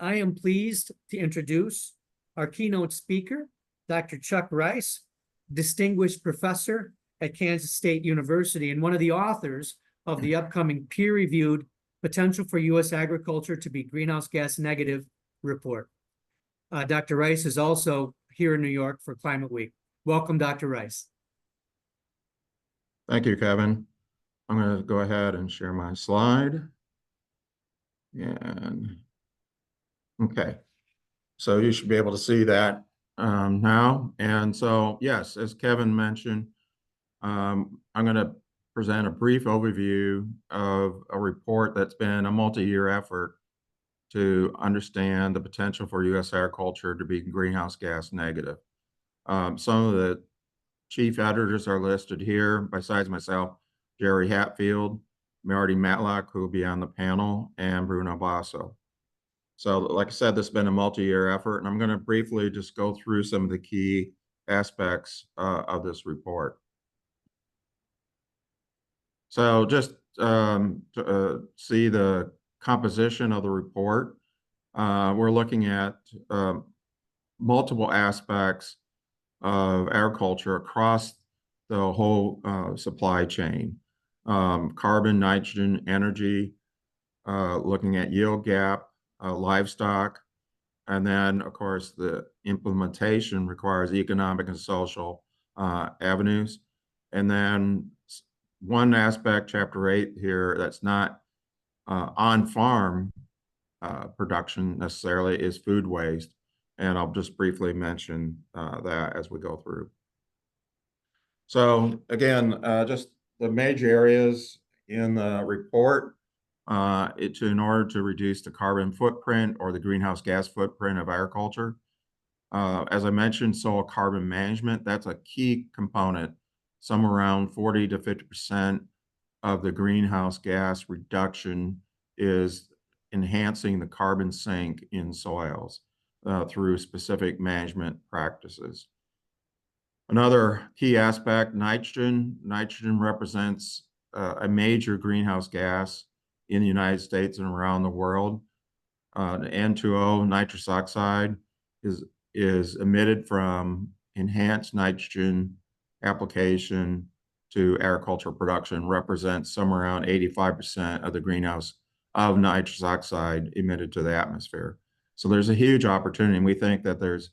I am pleased to introduce our keynote speaker, Dr. Chuck Rice, distinguished professor at Kansas State University and one of the authors of the upcoming peer-reviewed Potential for U.S. Agriculture to be Greenhouse Gas Negative report. Dr. Rice is also here in New York for Climate Week. Welcome, Dr. Rice. Thank you, Kevin. I'm going to go ahead and share my slide. And okay, so you should be able to see that now. And so, yes, as Kevin mentioned, I'm going to present a brief overview of a report that's been a multi-year effort to understand the potential for U.S. agriculture to be greenhouse gas negative. Some of the chief editors are listed here, besides myself: Jerry Hatfield, Marty Matlock, who will be on the panel, and Bruno Basso. So like I said, this has been a multi-year effort, and I'm going to briefly just go through some of the key aspects of this report. So just to see the composition of the report, we're looking at multiple aspects of agriculture across the whole supply chain: carbon, nitrogen, energy, looking at yield gap, livestock, and then, of course, the implementation requires economic and social avenues. And then one aspect, Chapter 8 here, that's not on-farm production necessarily, is food waste. And I'll just briefly mention that as we go through. So again, just the major areas in the report in order to reduce the carbon footprint or the greenhouse gas footprint of agriculture. As I mentioned, soil carbon management, that's a key component. Somewhere around 40 to 50% of the greenhouse gas reduction is enhancing the carbon sink in soils through specific management practices. Another key aspect, nitrogen. Nitrogen represents a major greenhouse gas in the United States and around the world. The N2O, nitrous oxide, is emitted from enhanced nitrogen application to agricultural production, represents somewhere around 85% of the greenhouse of nitrous oxide emitted to the atmosphere. So there's a huge opportunity, and we think that there's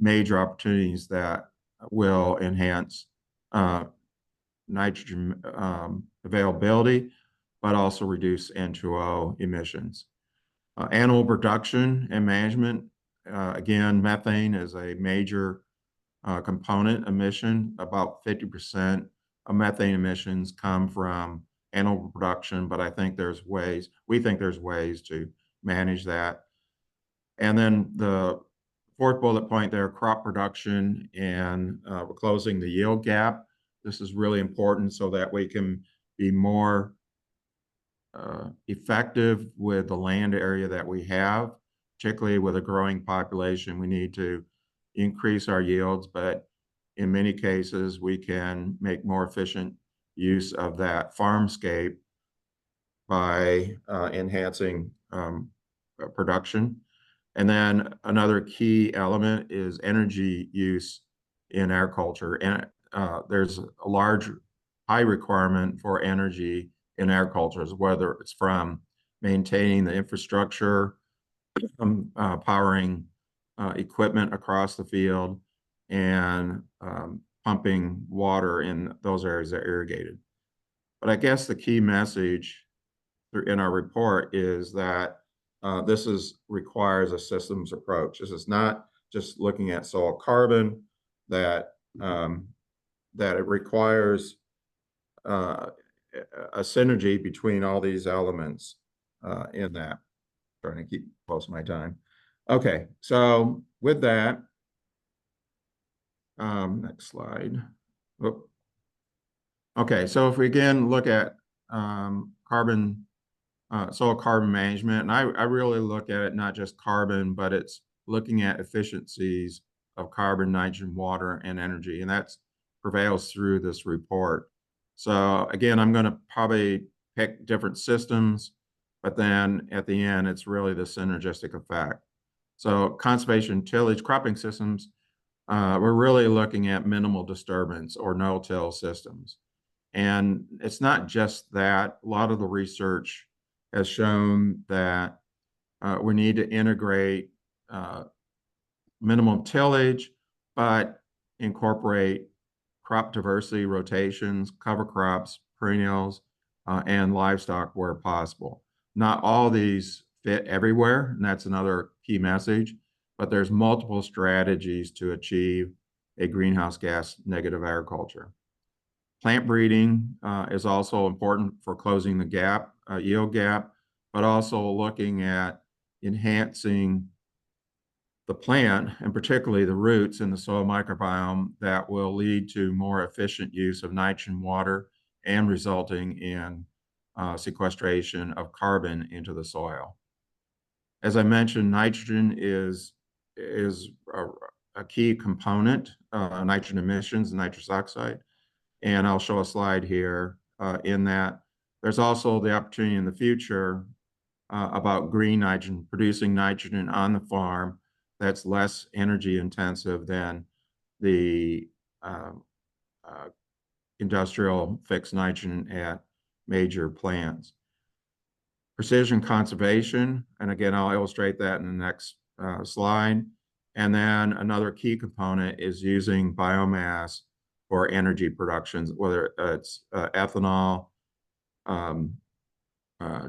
major opportunities that will enhance nitrogen availability, but also reduce N2O emissions. Animal production and management, again, methane is a major component emission. About 50% of methane emissions come from animal production, but we think there's ways to manage that. And then the fourth bullet point there, crop production, and we're closing the yield gap. This is really important so that we can be more effective with the land area that we have, particularly with a growing population. We need to increase our yields, but in many cases, we can make more efficient use of that farmscape by enhancing production. And then another key element is energy use in agriculture. And there's a high requirement for energy in agriculture, whether it's from maintaining the infrastructure, powering equipment across the field, and pumping water in those areas that are irrigated. But I guess the key message in our report is that this requires a systems approach. This is not just looking at soil carbon, that it requires a synergy between all these elements in that. Trying to keep close to my time. Okay, so with that, next slide. Oop. Okay, so if we again look at soil carbon management, and I really look at it not just carbon, but it's looking at efficiencies of carbon, nitrogen, water, and energy, and that prevails through this report. So again, I'm going to probably pick different systems, but then at the end, it's really the synergistic effect. So conservation tillage cropping systems, we're really looking at minimal disturbance or no-till systems. And it's not just that. A lot of the research has shown that we need to integrate minimum tillage, but incorporate crop diversity rotations, cover crops, perennials, and livestock where possible. Not all these fit everywhere, and that's another key message, but there's multiple strategies to achieve a greenhouse gas negative agriculture. Plant breeding is also important for closing the gap, yield gap, but also looking at enhancing the plant, and particularly the roots in the soil microbiome, that will lead to more efficient use of nitrogen water and resulting in sequestration of carbon into the soil. As I mentioned, nitrogen is a key component, nitrogen emissions, nitrous oxide. And I'll show a slide here in that. There's also the opportunity in the future about green nitrogen, producing nitrogen on the farm that's less energy intensive than the industrial fixed nitrogen at major plants. Precision conservation, and again, I'll illustrate that in the next slide. And then another key component is using biomass for energy productions, whether it's ethanol,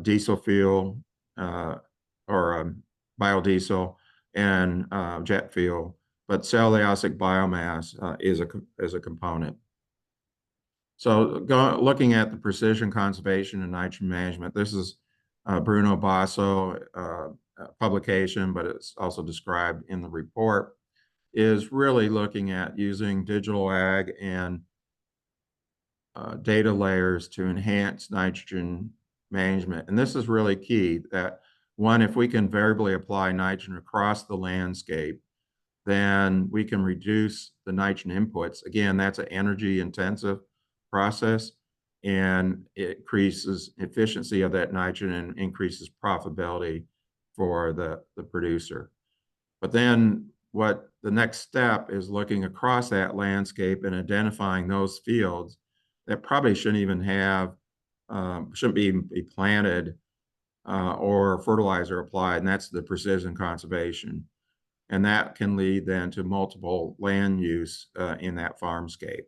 diesel fuel, or biodiesel, and jet fuel. But cellulosic biomass is a component. So looking at the precision conservation and nitrogen management, this is Bruno Basso publication, but it's also described in the report, is really looking at using digital ag and data layers to enhance nitrogen management. And this is really key, that one, if we can variably apply nitrogen across the landscape, then we can reduce the nitrogen inputs. Again, that's an energy intensive process, and it increases efficiency of that nitrogen and increases profitability for the producer. But then what the next step is looking across that landscape and identifying those fields that probably shouldn't even have, shouldn't be planted or fertilizer applied, and that's the precision conservation. And that can lead then to multiple land use in that farmscape.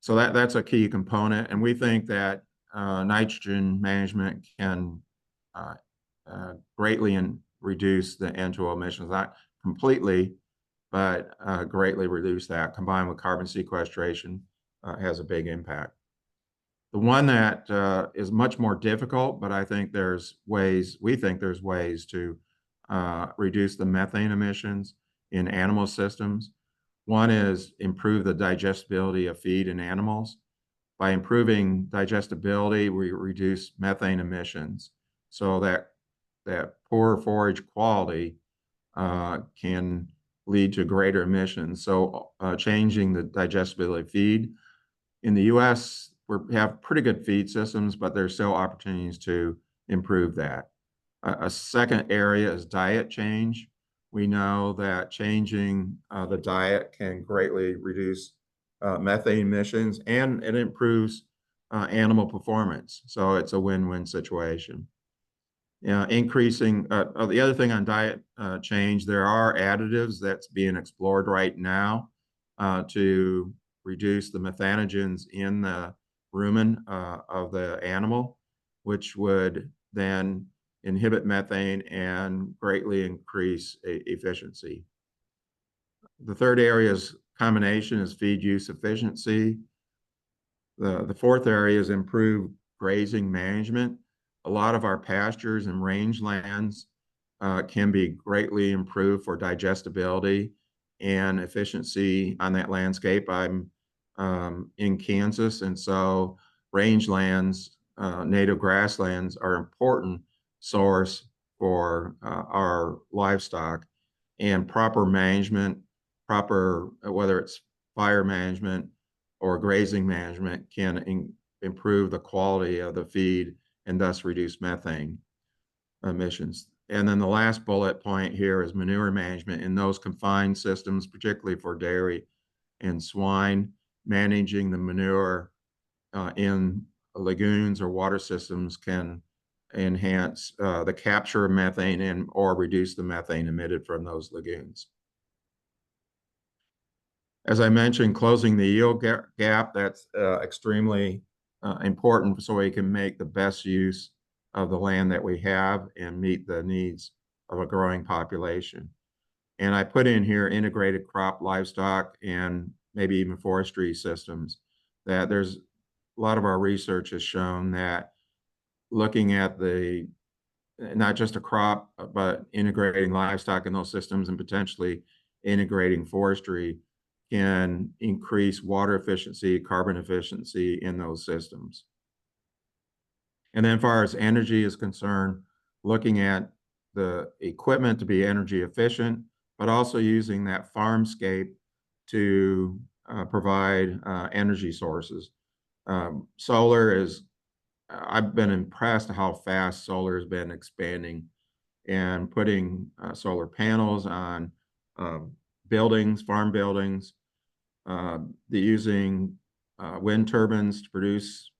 So that's a key component, and we think that nitrogen management can greatly reduce the N2O emissions, not completely, but greatly reduce that. Combined with carbon sequestration, has a big impact. The one that is much more difficult, but I think we think there's ways to reduce the methane emissions in animal systems. One is improve the digestibility of feed in animals. By improving digestibility, we reduce methane emissions, so that poor forage quality can lead to greater emissions. So changing the digestibility of feed. In the US, we have pretty good feed systems, but there's still opportunities to improve that. A second area is diet change. We know that changing the diet can greatly reduce methane emissions, and it improves animal performance. So it's a win-win situation. Increasing, the other thing on diet change, there are additives that's being explored right now to reduce the methanogens in the rumen of the animal, which would then inhibit methane and greatly increase efficiency. The third area is combination is feed use efficiency. The fourth area is improved grazing management. A lot of our pastures and rangelands can be greatly improved for digestibility and efficiency on that landscape. I'm in Kansas, and so rangelands, native grasslands, are important source for our livestock, and proper management, whether it's fire management or grazing management, can improve the quality of the feed and thus reduce methane. emissions. And then the last bullet point here is manure management in those confined systems, particularly for dairy and swine. Managing the manure in lagoons or water systems can enhance the capture of methane and or reduce the methane emitted from those lagoons. As I mentioned, closing the yield gap, that's extremely important so we can make the best use of the land that we have and meet the needs of a growing population. And I put in here integrated crop, livestock, and maybe even forestry systems. That there's a lot of our research has shown that looking at the not just a crop, but integrating livestock in those systems and potentially integrating forestry can increase water efficiency, carbon efficiency in those systems. And then as far as energy is concerned, looking at the equipment to be energy efficient, but also using that farmscape to provide energy sources. Solar is, I've been impressed how fast solar has been expanding and putting solar panels on buildings, farm buildings, using wind turbines to produce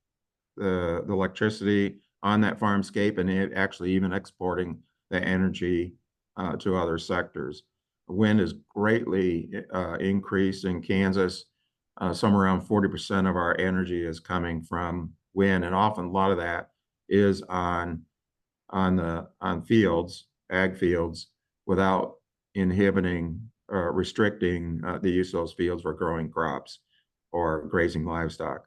the electricity on that farmscape, and it actually even exporting the energy to other sectors. Wind is greatly increased in Kansas. Somewhere around 40% of our energy is coming from wind, and often a lot of that is on fields, ag fields, without inhibiting or restricting the use of those fields for growing crops or grazing livestock.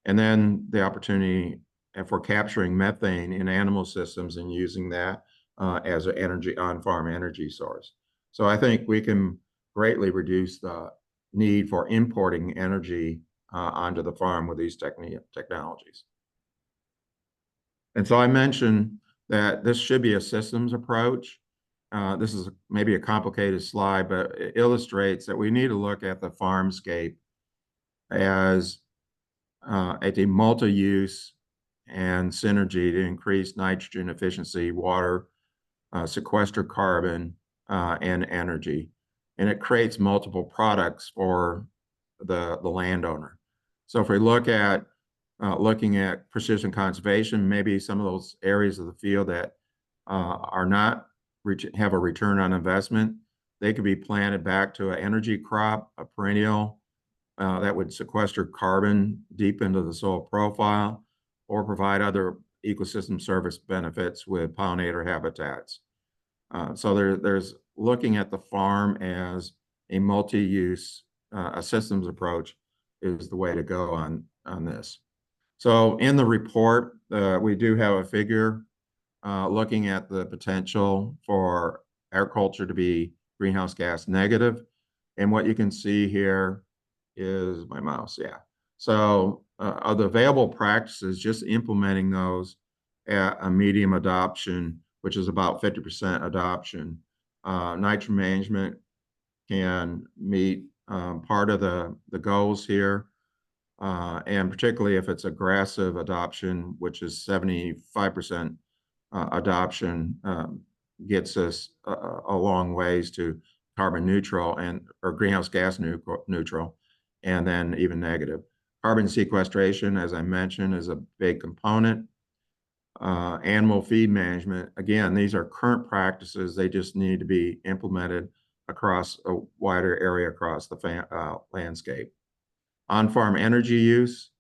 And then the opportunity for capturing methane in animal systems and using that as an energy on-farm energy source. So I think we can greatly reduce the need for importing energy onto the farm with these technologies. And so I mentioned that this should be a systems approach. This is maybe a complicated slide, but it illustrates that we need to look at the farmscape as a multi-use and synergy to increase nitrogen efficiency, water, sequester carbon, and energy. And it creates multiple products for the landowner. So if we look at looking at precision conservation, maybe some of those areas of the field that are not have a return on investment, they could be planted back to an energy crop, a perennial that would sequester carbon deep into the soil profile or provide other ecosystem service benefits with pollinator habitats. So there's looking at the farm as a multi-use, a systems approach is the way to go on this. So in the report, we do have a figure looking at the potential for agriculture to be greenhouse gas negative. And what you can see here is my mouse, yeah. So of the available practices, just implementing those at a medium adoption, which is about 50% adoption. Nitrogen management can meet part of the goals here. And particularly if it's aggressive adoption, which is 75% adoption, gets us a long ways to carbon neutral or greenhouse gas neutral, and then even negative. Carbon sequestration, as I mentioned, is a big component. Animal feed management, again, these are current practices. They just need to be implemented across a wider area across the landscape. On-farm energy use,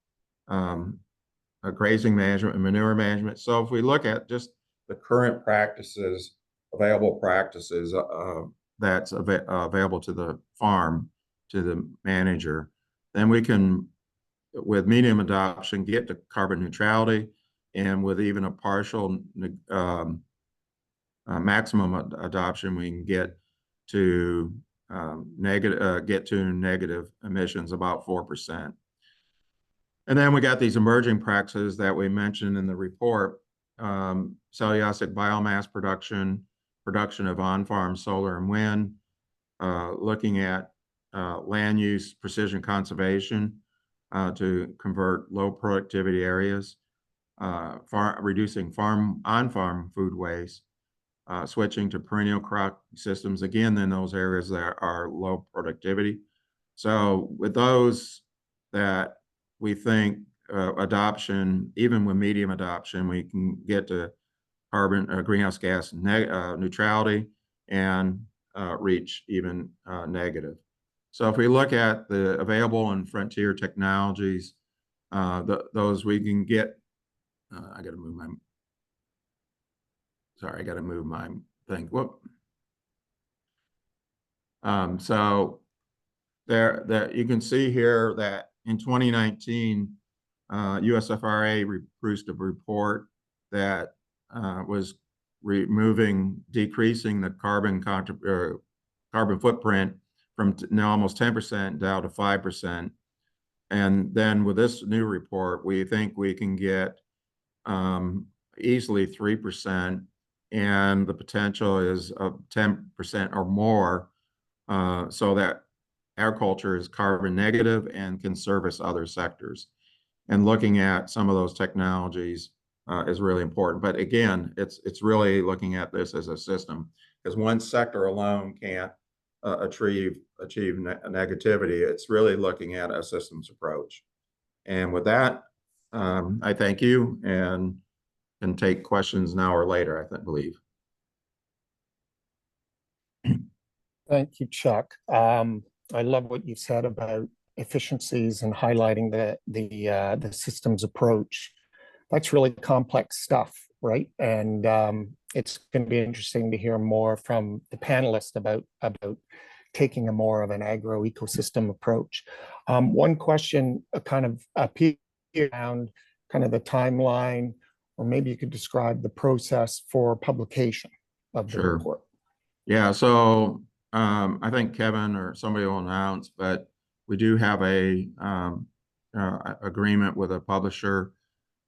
grazing management, and manure management. So if we look at just the current practices, available practices that's available to the farm, to the manager, then we can, with medium adoption, get to carbon neutrality, and with even a partial maximum adoption, we can get to negative emissions, about 4%. And then we got these emerging practices that we mentioned in the report: cellulosic biomass production of on-farm solar and wind, looking at land use precision conservation to convert low productivity areas, reducing on-farm food waste, switching to perennial crop systems, again, in those areas that are low productivity. So with those that we think adoption, even with medium adoption, we can get to greenhouse gas neutrality and reach even negative. So if we look at the available and frontier technologies, those we can get, I got to move my, sorry, I got to move my thing. Whoop. So there you can see here that in 2019, USFRA produced a report that was decreasing the carbon footprint from now almost 10% down to 5%. And then with this new report, we think we can get easily 3%, and the potential is of 10% or more, so that agriculture is carbon negative and can service other sectors. And looking at some of those technologies is really important. But again, it's really looking at this as a system, because one sector alone can't achieve negativity. It's really looking at a systems approach. And with that, I thank you and can take questions now or later, I believe. Thank you, Chuck. I love what you said about efficiencies and highlighting the systems approach. That's really complex stuff, right? And it's going to be interesting to hear more from the panelists about taking a more of an agro-ecosystem approach. One question kind of appeared around kind of the timeline, or maybe you could describe the process for publication of the report. Yeah, so I think Kevin or somebody will announce, but we do have a agreement with a publisher.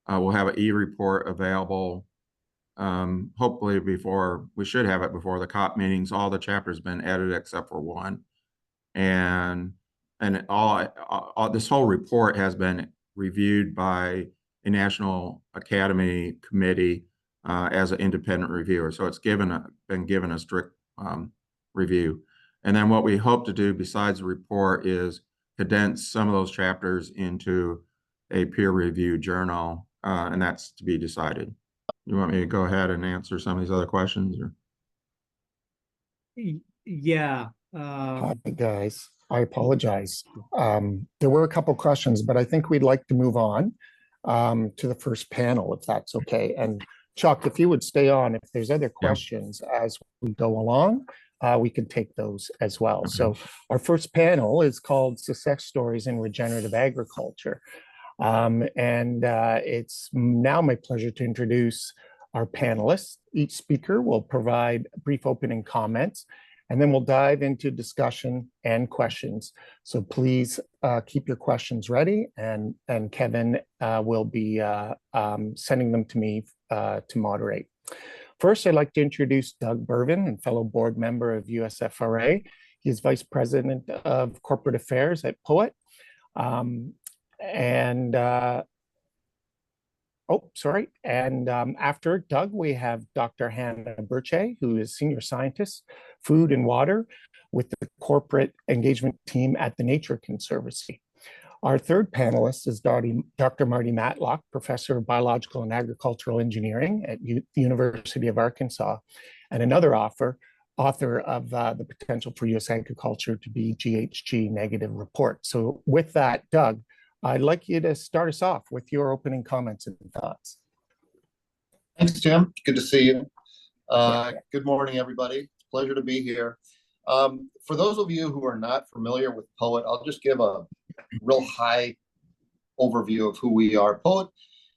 We'll have an e-report available. Hopefully we should have it before the COP meetings. All the chapters have been edited except for one, and all this whole report has been reviewed by a National Academy committee as an independent reviewer. So it's been given a strict review. And then what we hope to do besides the report is condense some of those chapters into a peer-reviewed journal, and that's to be decided. You want me to go ahead and answer some of these other questions? Or? Yeah. Hi, guys. I apologize. There were a couple questions, but I think we'd like to move on to the first panel, if that's okay. And Chuck, if you would stay on, if there's other questions as we go along, we can take those as well. Okay. So our first panel is called Success Stories in Regenerative Agriculture. It's now my pleasure to introduce our panelists. Each speaker will provide brief opening comments, and then we'll dive into discussion and questions. So please keep your questions ready, and Kevin will be sending them to me to moderate. First, I'd like to introduce Doug Bervin, and fellow board member of USFRA. He is Vice President of Corporate Affairs at POET. After Doug, we have Dr. Hannah Burche, who is Senior Scientist, Food and Water with the Corporate Engagement Team at the Nature Conservancy. Our third panelist is Dr. Marty Matlock, Professor of Biological and Agricultural Engineering at the University of Arkansas, and another author of the potential for U.S. agriculture to be GHG negative report. So with that, Doug, I'd like you to start us off with your opening comments and thoughts. Thanks, Tim. Good to see you. Good morning, everybody. It's a pleasure to be here. For those of you who are not familiar with POET, I'll just give a real high overview of who we are. POET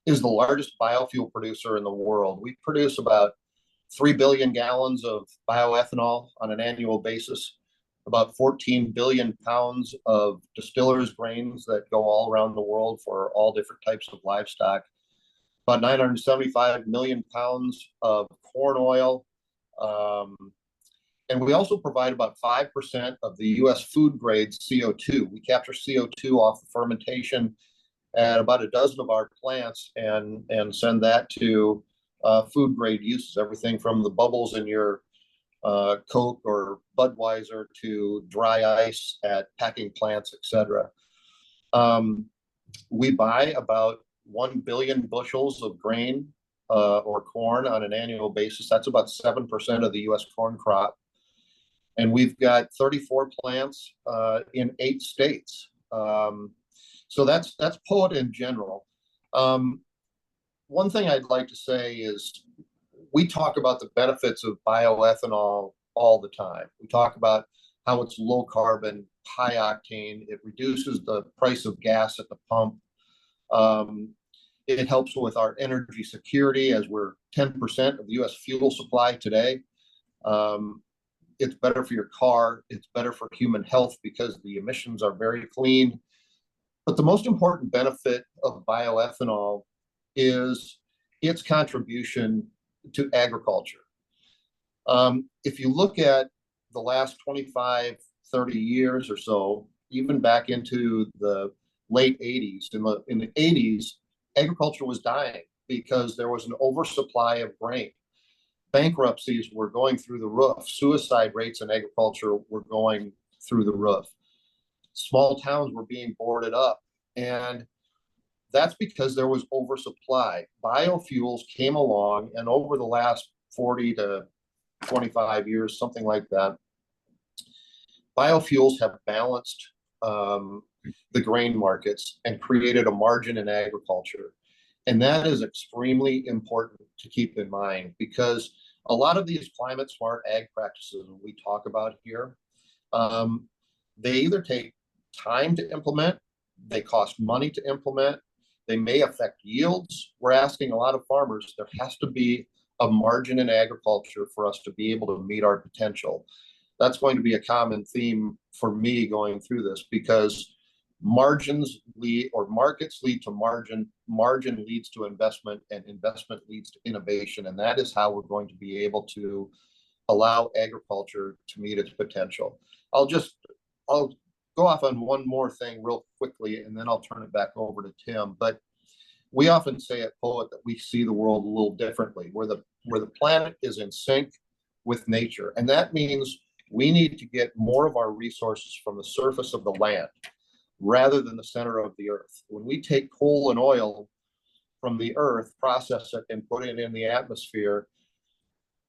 is the largest biofuel producer in the world. We produce about 3 billion gallons of bioethanol on an annual basis, about 14 billion pounds of distillers' grains that go all around the world for all different types of livestock, about 975 million pounds of corn oil. And we also provide about 5% of the US food grade CO2. We capture CO2 off the fermentation at about a dozen of our plants and send that to food grade uses, everything from the bubbles in your Coke or Budweiser to dry ice at packing plants, etc. We buy about 1 billion bushels of grain or corn on an annual basis. That's about 7% of the US corn crop. And we've got 34 plants in 8 states. So that's POET in general. One thing I'd like to say is we talk about the benefits of bioethanol all the time. We talk about how it's low carbon, high octane. It reduces the price of gas at the pump. It helps with our energy security, as we're 10% of the US fuel supply today. It's better for your car. It's better for human health because the emissions are very clean. But the most important benefit of bioethanol is its contribution to agriculture. If you look at the last 25, 30 years or so, even back into the late 80s, in the 80s, agriculture was dying because there was an oversupply of grain. Bankruptcies were going through the roof. Suicide rates in agriculture were going through the roof. Small towns were being boarded up. And that's because there was oversupply. Biofuels came along, and over the last 40 to 25 years, something like that, biofuels have balanced the grain markets and created a margin in agriculture. And that is extremely important to keep in mind, because a lot of these climate smart ag practices we talk about here, they either take time to implement, they cost money to implement, they may affect yields. We're asking a lot of farmers, there has to be a margin in agriculture for us to be able to meet our potential. That's going to be a common theme for me going through this, because margins lead, or markets lead to margin, margin leads to investment, and investment leads to innovation. And that is how we're going to be able to allow agriculture to meet its potential. I'll go off on one more thing real quickly, and then I'll turn it back over to Tim. But we often say at POET that we see the world a little differently, where the planet is in sync with nature. And that means we need to get more of our resources from the surface of the land rather than the center of the earth. When we take coal and oil from the earth, process it, and put it in the atmosphere,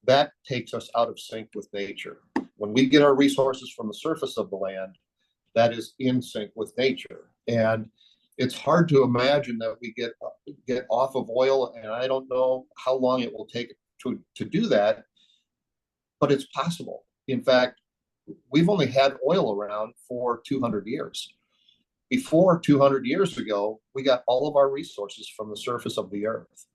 that takes us out of sync with nature. When we get our resources from the surface of the land, that is in sync with nature. And it's hard to imagine that we get off of oil, and I don't know how long it will take to do that, but it's possible. In fact, we've only had oil around for 200 years. Before 200 years ago, we got all of our resources from the surface of the earth.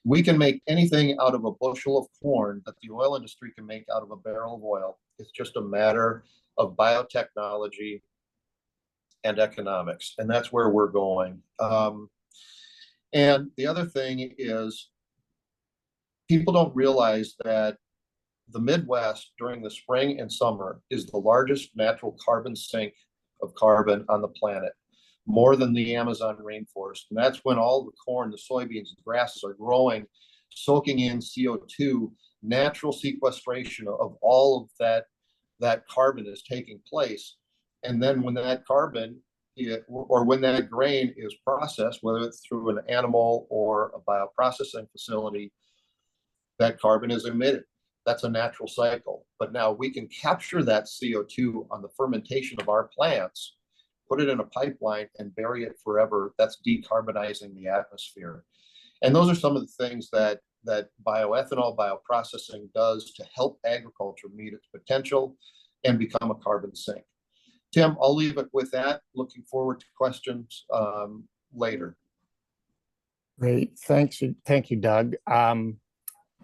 We can make anything out of a bushel of corn that the oil industry can make out of a barrel of oil. It's just a matter of biotechnology and economics, and that's where we're going. And the other thing is, people don't realize that the Midwest during the spring and summer is the largest natural carbon sink of carbon on the planet, more than the Amazon rainforest. And that's when all the corn, the soybeans, the grasses are growing, soaking in CO2. Natural sequestration of all of that carbon is taking place. And then when that carbon, or when that grain is processed, whether it's through an animal or a bioprocessing facility, that carbon is emitted. That's a natural cycle. But now we can capture that CO2 on the fermentation of our plants, put it in a pipeline, and bury it forever. That's decarbonizing the atmosphere. And those are some of the things that bioethanol, bioprocessing does to help agriculture meet its potential and become a carbon sink. Tim, I'll leave it with that. Looking forward to questions later. Great, thank you, Doug.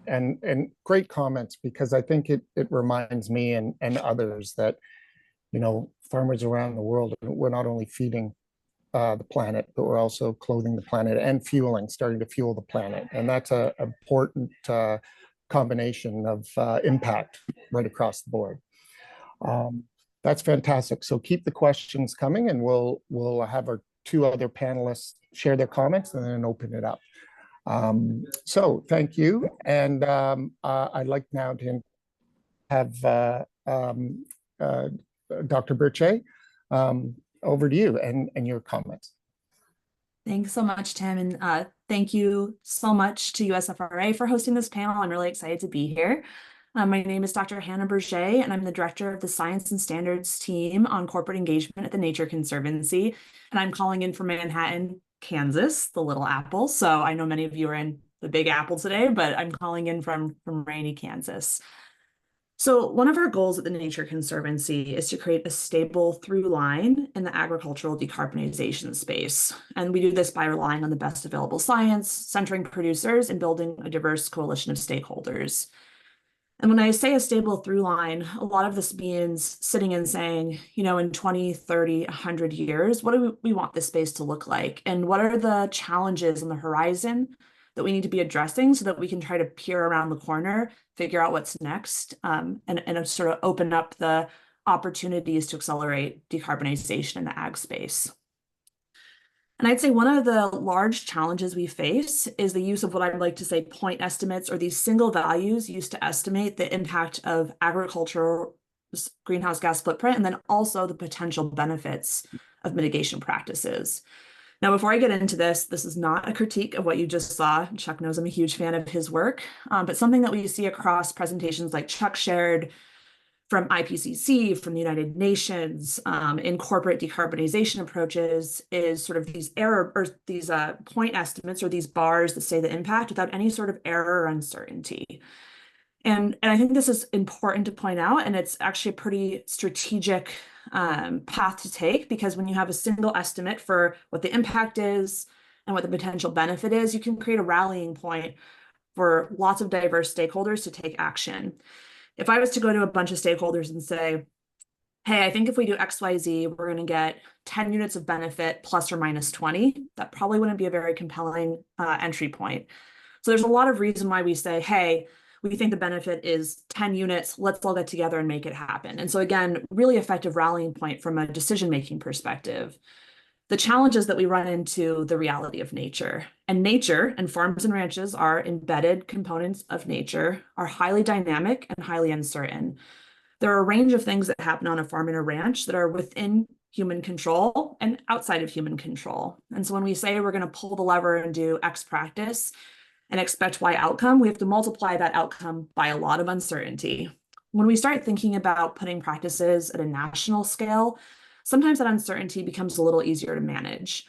And great comments, because I think it reminds me and others that, you know, farmers around the world, we're not only feeding the planet, but we're also clothing the planet and starting to fuel the planet. And that's an important combination of impact right across the board. That's fantastic. So keep the questions coming, and we'll have our two other panelists share their comments and then open it up. So thank you. And I'd like now to have Dr. Burche, over to you and your comments. Thanks so much, Tim. And thank you so much to USFRA for hosting this panel. I'm really excited to be here. My name is Dr. Hannah Burche, and I'm the director of the Science and Standards team on corporate engagement at the Nature Conservancy. And I'm calling in from Manhattan, Kansas, the Little Apple. So I know many of you are in the Big Apple today, but I'm calling in from rainy Kansas. So one of our goals at the Nature Conservancy is to create a stable through line in the agricultural decarbonization space. And we do this by relying on the best available science, centering producers, and building a diverse coalition of stakeholders. And when I say a stable through line, a lot of this means sitting and saying, you know, in 20, 30, 100 years, what do we want this space to look like? And what are the challenges on the horizon that we need to be addressing so that we can try to peer around the corner, figure out what's next, and sort of open up the opportunities to accelerate decarbonization in the ag space. And I'd say one of the large challenges we face is the use of what I'd like to say point estimates, or these single values used to estimate the impact of agricultural greenhouse gas footprint, and then also the potential benefits of mitigation practices. Now, before I get into this is not a critique of what you just saw. Chuck knows I'm a huge fan of his work, but something that we see across presentations like Chuck shared from IPCC, from the United Nations, in corporate decarbonization approaches is sort of these error or these point estimates, or these bars that say the impact without any sort of error or uncertainty. And I think this is important to point out, and it's actually a pretty strategic path to take, because when you have a single estimate for what the impact is and what the potential benefit is, you can create a rallying point for lots of diverse stakeholders to take action. If I was to go to a bunch of stakeholders and say, hey, I think if we do XYZ, we're going to get 10 units of benefit plus or minus 20, that probably wouldn't be a very compelling entry point. So there's a lot of reason why we say, hey, we think the benefit is 10 units, let's all get together and make it happen. And so again, really effective rallying point from a decision-making perspective. The challenges that we run into the reality of nature, and nature and farms and ranches are embedded components of nature, are highly dynamic and highly uncertain. There are a range of things that happen on a farm and a ranch that are within human control and outside of human control. And so when we say we're going to pull the lever and do X practice and expect Y outcome, we have to multiply that outcome by a lot of uncertainty. When we start thinking about putting practices at a national scale, sometimes that uncertainty becomes a little easier to manage.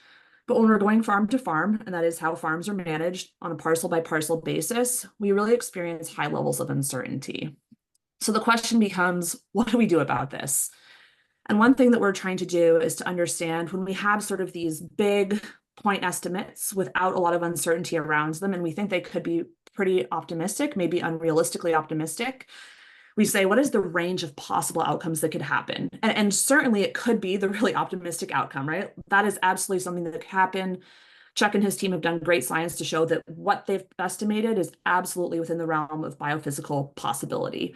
But when we're going farm to farm, and that is how farms are managed on a parcel by parcel basis, we really experience high levels of uncertainty. So the question becomes, what do we do about this? And one thing that we're trying to do is to understand when we have sort of these big point estimates without a lot of uncertainty around them, and we think they could be pretty optimistic, maybe unrealistically optimistic, we say, what is the range of possible outcomes that could happen? And certainly it could be the really optimistic outcome, right? That is absolutely something that could happen. Chuck and his team have done great science to show that what they've estimated is absolutely within the realm of biophysical possibility.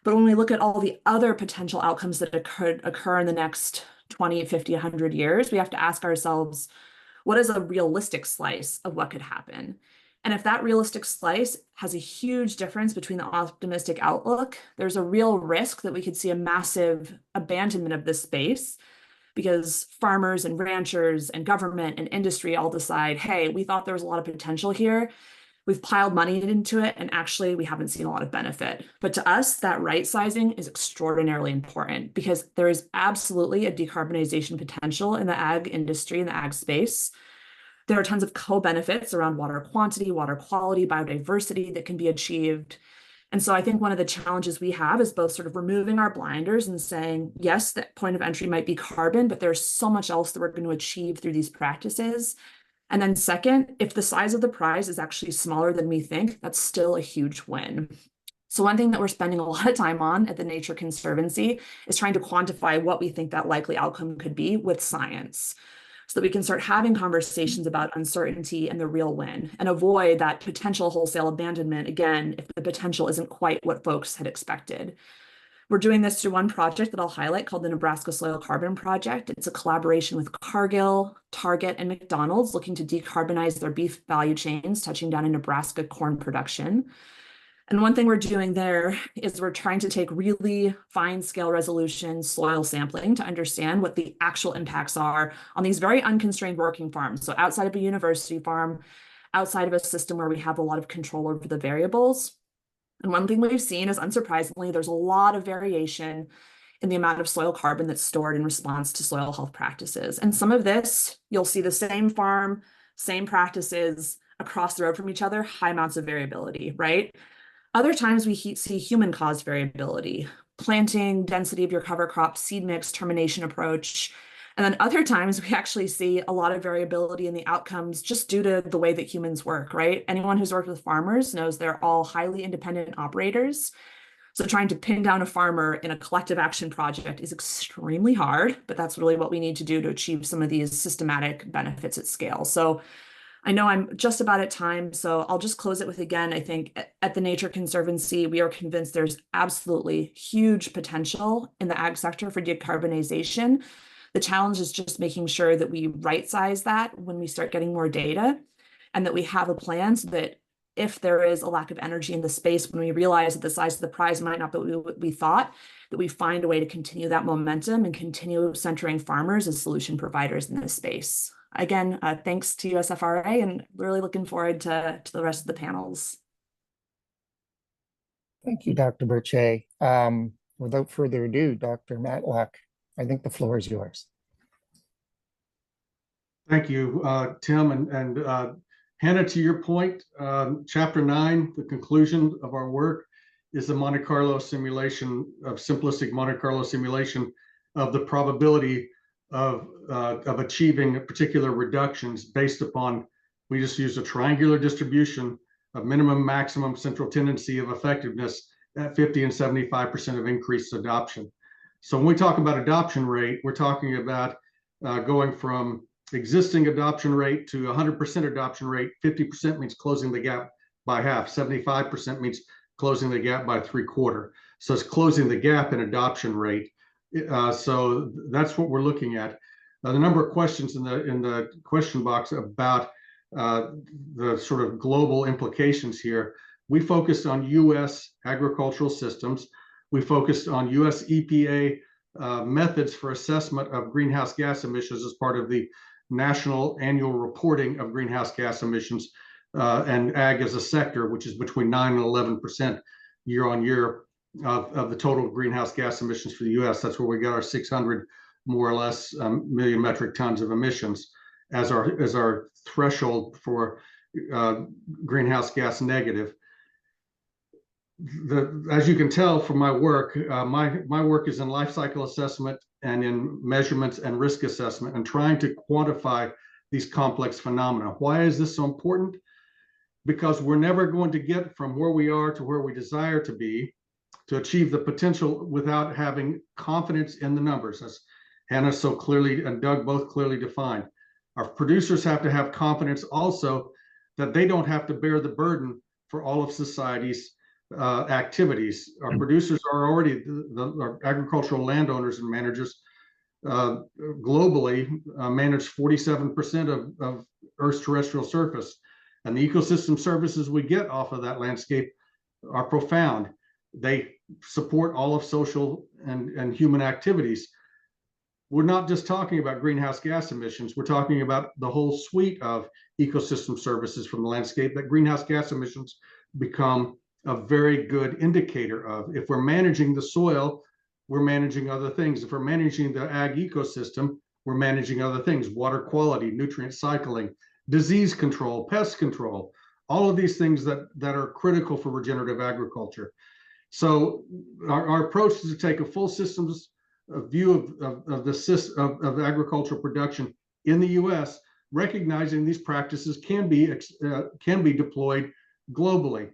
But when we look at all the other potential outcomes that could occur in the next 20, 50, 100 years, we have to ask ourselves, what is a realistic slice of what could happen? And if that realistic slice has a huge difference between the optimistic outlook, there's a real risk that we could see a massive abandonment of this space, because farmers and ranchers and government and industry all decide, hey, we thought there was a lot of potential here. We've piled money into it, and actually we haven't seen a lot of benefit. But to us, that right sizing is extraordinarily important, because there is absolutely a decarbonization potential in the ag industry, in the ag space. There are tons of co-benefits around water quantity, water quality, biodiversity that can be achieved. And so I think one of the challenges we have is both sort of removing our blinders and saying, yes, that point of entry might be carbon, but there's so much else that we're going to achieve through these practices. And then second, if the size of the prize is actually smaller than we think, that's still a huge win. So one thing that we're spending a lot of time on at the Nature Conservancy is trying to quantify what we think that likely outcome could be with science, so that we can start having conversations about uncertainty and the real win, and avoid that potential wholesale abandonment, again, if the potential isn't quite what folks had expected. We're doing this through one project that I'll highlight called the Nebraska Soil Carbon Project. It's a collaboration with Cargill, Target, and McDonald's looking to decarbonize their beef value chains, touching down in Nebraska corn production. And one thing we're doing there is we're trying to take really fine scale resolution soil sampling to understand what the actual impacts are on these very unconstrained working farms. So outside of a university farm, outside of a system where we have a lot of control over the variables. And one thing we've seen is, unsurprisingly, there's a lot of variation in the amount of soil carbon that's stored in response to soil health practices. And some of this, you'll see the same farm, same practices across the road from each other, high amounts of variability, right? Other times we see human-caused variability, planting, density of your cover crop, seed mix, termination approach. And then other times we actually see a lot of variability in the outcomes just due to the way that humans work, right? Anyone who's worked with farmers knows they're all highly independent operators. So trying to pin down a farmer in a collective action project is extremely hard, but that's really what we need to do to achieve some of these systematic benefits at scale. So I know I'm just about at time, so I'll just close it with, again, I think at the Nature Conservancy, we are convinced there's absolutely huge potential in the ag sector for decarbonization. The challenge is just making sure that we right-size that when we start getting more data, and that we have a plan so that if there is a lack of energy in the space, when we realize that the size of the prize might not be what we thought, that we find a way to continue that momentum and continue centering farmers as solution providers in this space. Again, thanks to USFRA, and really looking forward to the rest of the panels. Thank you, Dr. Burche. Without further ado, Dr. Matlock, I think the floor is yours. Thank you, Tim, and Hannah, to your point, Chapter 9, the conclusion of our work, is a Monte Carlo simulation of simplistic Monte Carlo simulation of the probability of achieving particular reductions based upon, we just use a triangular distribution of minimum, maximum, central tendency of effectiveness at 50 and 75% of increased adoption. So when we talk about adoption rate, we're talking about going from existing adoption rate to 100% adoption rate. 50% means closing the gap by half. 75% means closing the gap by 3/4. So it's closing the gap in adoption rate. So that's what we're looking at. The number of questions in the question box about the sort of global implications here. We focused on U.S. agricultural systems. We focused on U.S. EPA methods for assessment of greenhouse gas emissions as part of the National Annual Reporting of Greenhouse Gas Emissions, and ag as a sector, which is between 9 and 11% year on year of the total greenhouse gas emissions for the U.S. That's where we got our 600 more or less million metric tons of emissions as our threshold for greenhouse gas negative. As you can tell from my work, my work is in life cycle assessment and in measurements and risk assessment and trying to quantify these complex phenomena. Why is this so important? Because we're never going to get from where we are to where we desire to be to achieve the potential without having confidence in the numbers, as Hannah so clearly and Doug both clearly defined. Our producers have to have confidence also that they don't have to bear the burden for all of society's activities. Our producers are already, our agricultural landowners and managers globally manage 47% of Earth's terrestrial surface. And the ecosystem services we get off of that landscape are profound. They support all of social and human activities. We're not just talking about greenhouse gas emissions. We're talking about the whole suite of ecosystem services from the landscape that greenhouse gas emissions become a very good indicator of. If we're managing the soil, we're managing other things. If we're managing the ag ecosystem, we're managing other things: water quality, nutrient cycling, disease control, pest control, all of these things that are critical for regenerative agriculture. So our approach is to take a full systems view of agricultural production in the U.S., recognizing these practices can be deployed globally.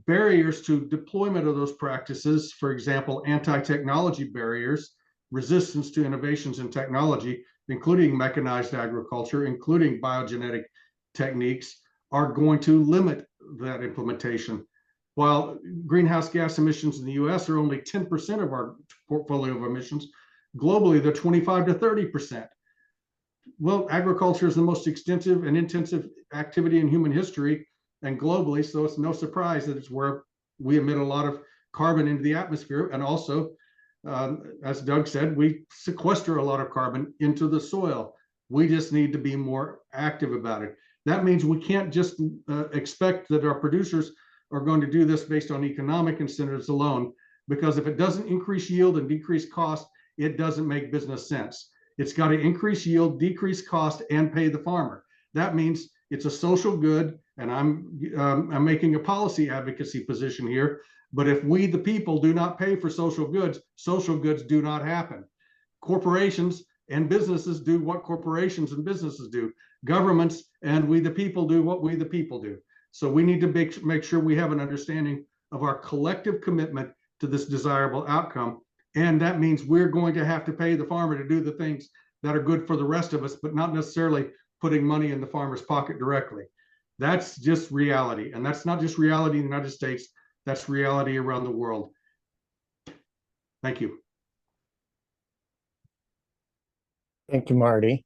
Barriers to deployment of those practices, for example, anti-technology barriers, resistance to innovations in technology, including mechanized agriculture, including biogenetic techniques, are going to limit that implementation. while greenhouse gas emissions in the US are only 10% of our portfolio of emissions, globally, they're 25 to 30%. Well, agriculture is the most extensive and intensive activity in human history and globally, so it's no surprise that it's where we emit a lot of carbon into the atmosphere. And also, as Doug said, we sequester a lot of carbon into the soil. We just need to be more active about it. That means we can't just expect that our producers are going to do this based on economic incentives alone, because if it doesn't increase yield and decrease cost, it doesn't make business sense. It's got to increase yield, decrease cost, and pay the farmer. That means it's a social good, and I'm making a policy advocacy position here. But if we, the people, do not pay for social goods do not happen. Corporations and businesses do what corporations and businesses do. Governments and we, the people, do what we, the people, do. So we need to make sure we have an understanding of our collective commitment to this desirable outcome. And that means we're going to have to pay the farmer to do the things that are good for the rest of us, but not necessarily putting money in the farmer's pocket directly. That's just reality. And that's not just reality in the United States, that's reality around the world. Thank you. Thank you, Marty.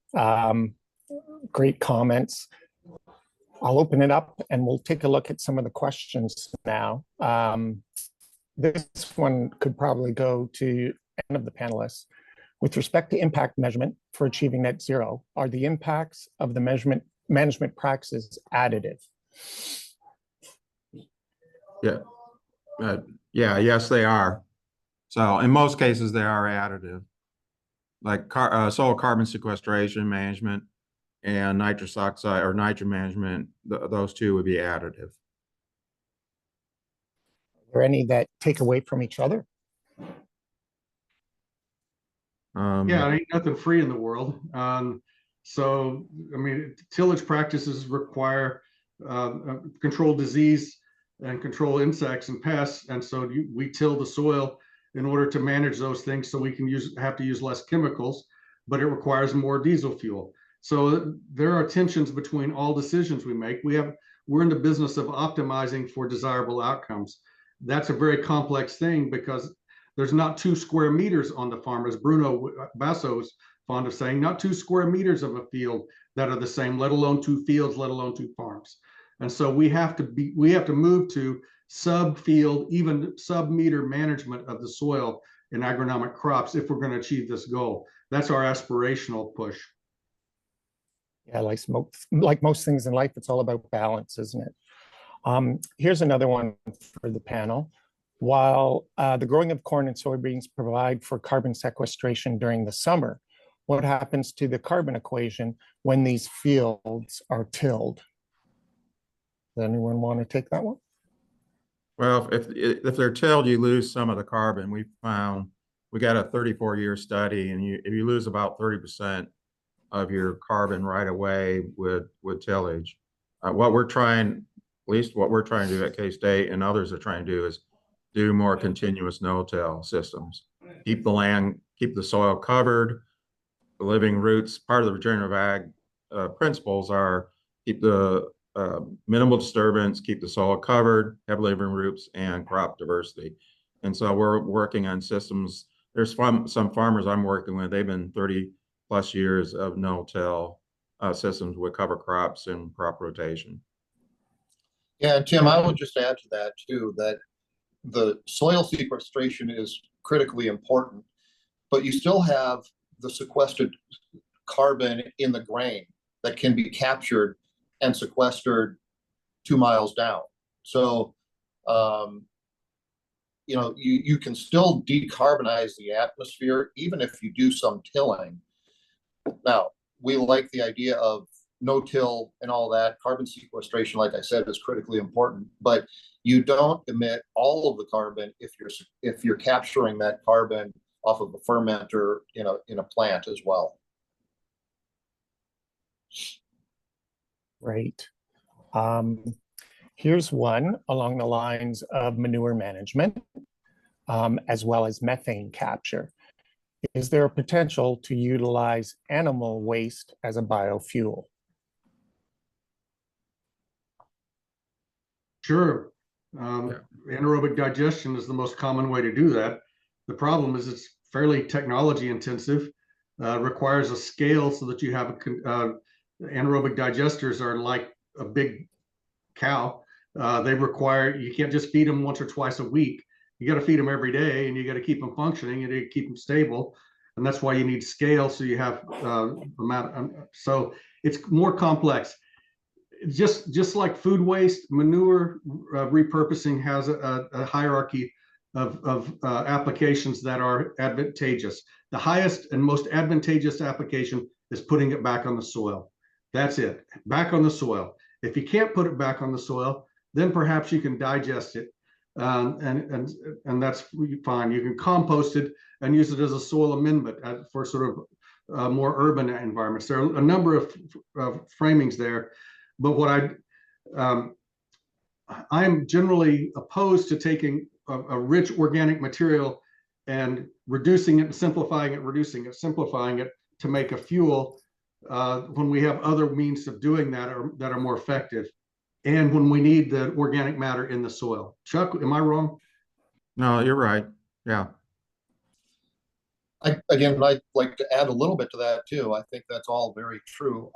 Great comments. I'll open it up and we'll take a look at some of the questions now. This one could probably go to any of the panelists. With respect to impact measurement for achieving net zero, are the impacts of the management practices additive? Yes, they are. So in most cases, they are additive. Like soil carbon sequestration management and nitrous oxide or nitrogen management, those two would be additive. Are there any that take away from each other? Yeah, it ain't nothing free in the world. So, I mean, tillage practices require control disease and control insects and pests. And so we till the soil in order to manage those things, so we can have to use less chemicals, but it requires more diesel fuel. So there are tensions between all decisions we make. We're in the business of optimizing for desirable outcomes. That's a very complex thing because there's not 2 square meters on the farm, as Bruno Basso is fond of saying, not 2 square meters of a field that are the same, let alone 2 fields, let alone 2 farms. And so we have to move to sub-field, even sub-meter management of the soil in agronomic crops if we're going to achieve this goal. That's our aspirational push. Yeah, like most things in life, it's all about balance, isn't it? Here's another one for the panel. While the growing of corn and soybeans provide for carbon sequestration during the summer, what happens to the carbon equation when these fields are tilled? Does anyone want to take that one? Well, if they're tilled, you lose some of the carbon. We got a 34-year study, and if you lose about 30% of your carbon right away with tillage. What we're trying to do at K-State and others are trying to do is do more continuous no-till systems. Keep the land, keep the soil covered, the living roots. Part of the regenerative ag principles are keep the minimal disturbance, keep the soil covered, have living roots, and crop diversity. And so we're working on systems. There's some farmers I'm working with, they've been 30+ years of no-till systems with cover crops and crop rotation. Yeah, Tim, I would just add to that too, that the soil sequestration is critically important, but you still have the sequestered carbon in the grain that can be captured and sequestered 2 miles down. So, you can still decarbonize the atmosphere even if you do some tilling. Now, we like the idea of no-till and all that. Carbon sequestration, like I said, is critically important, but you don't emit all of the carbon if you're capturing that carbon off of a fermenter in a plant as well. Right. Here's one along the lines of manure management, as well as methane capture. Is there a potential to utilize animal waste as a biofuel? Sure. Anaerobic digestion is the most common way to do that. The problem is it's fairly technology intensive, requires a scale so that you have anaerobic digesters are like a big cow. They require, you can't just feed them once or twice a week. You got to feed them every day, and you got to keep them functioning, and you keep them stable. And that's why you need scale, so you have so it's more complex. Just like food waste, manure repurposing has a hierarchy of applications that are advantageous. The highest and most advantageous application is putting it back on the soil. That's it, back on the soil. If you can't put it back on the soil, then perhaps you can digest it, and that's fine. You can compost it and use it as a soil amendment for sort of more urban environments. There are a number of framings there, but what I'm generally opposed to taking a rich organic material and reducing it and simplifying it, reducing it, simplifying it to make a fuel when we have other means of doing that are more effective, and when we need the organic matter in the soil. Chuck, am I wrong? No, you're right. Yeah. I'd like to add a little bit to that too. I think that's all very true.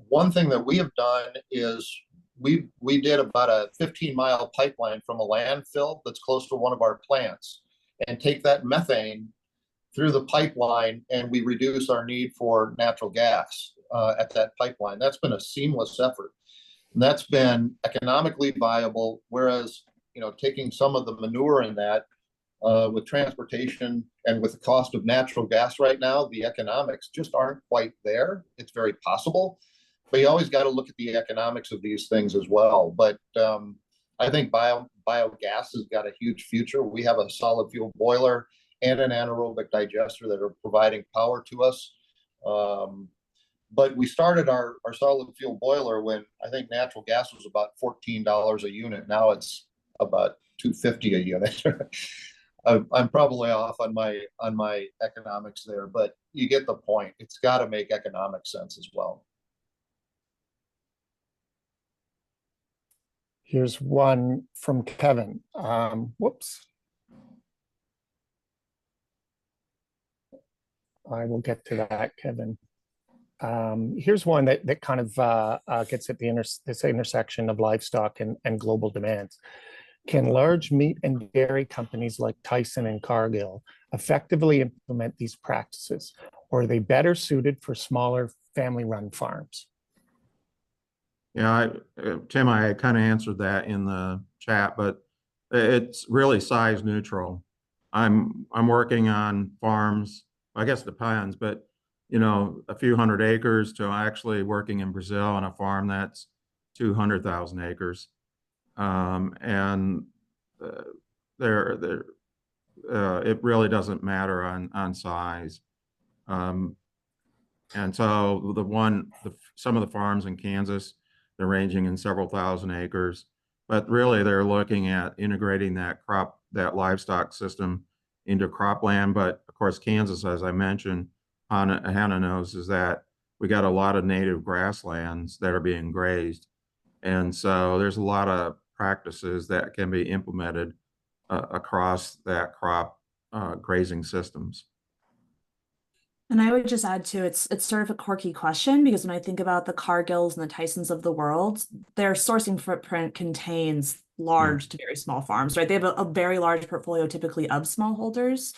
One thing that we have done is we did about a 15-mile pipeline from a landfill that's close to one of our plants, and take that methane through the pipeline, and we reduce our need for natural gas at that pipeline. That's been a seamless effort, and that's been economically viable. Whereas, taking some of the manure in that with transportation and with the cost of natural gas right now, the economics just aren't quite there. It's very possible, but you always got to look at the economics of these things as well. But I think biogas has got a huge future. We have a solid fuel boiler and an anaerobic digester that are providing power to us. But we started our solid fuel boiler when I think natural gas was about $14 a unit. Now it's about $2.50 a unit. I'm probably off on my economics there, but you get the point. It's got to make economic sense as well. Here's one from Kevin. Whoops. I will get to that, Kevin. Here's one that kind of gets at this intersection of livestock and global demands. Can large meat and dairy companies like Tyson and Cargill effectively implement these practices, or are they better suited for smaller family-run farms? Yeah, Tim, I kind of answered that in the chat, but it's really size neutral. I'm working on farms, I guess it depends, but a few hundred acres to actually working in Brazil on a farm that's 200,000 acres. And it really doesn't matter on size. And so some of the farms in Kansas, they're ranging in several thousand acres, but really they're looking at integrating that livestock system into cropland. But of course, Kansas, as I mentioned, Hannah knows, is that we got a lot of native grasslands that are being grazed. And so there's a lot of practices that can be implemented across that crop grazing systems. And I would just add too, it's sort of a quirky question, because when I think about the Cargills and the Tysons of the world, their sourcing footprint contains large to very small farms, right? They have a very large portfolio typically of smallholders.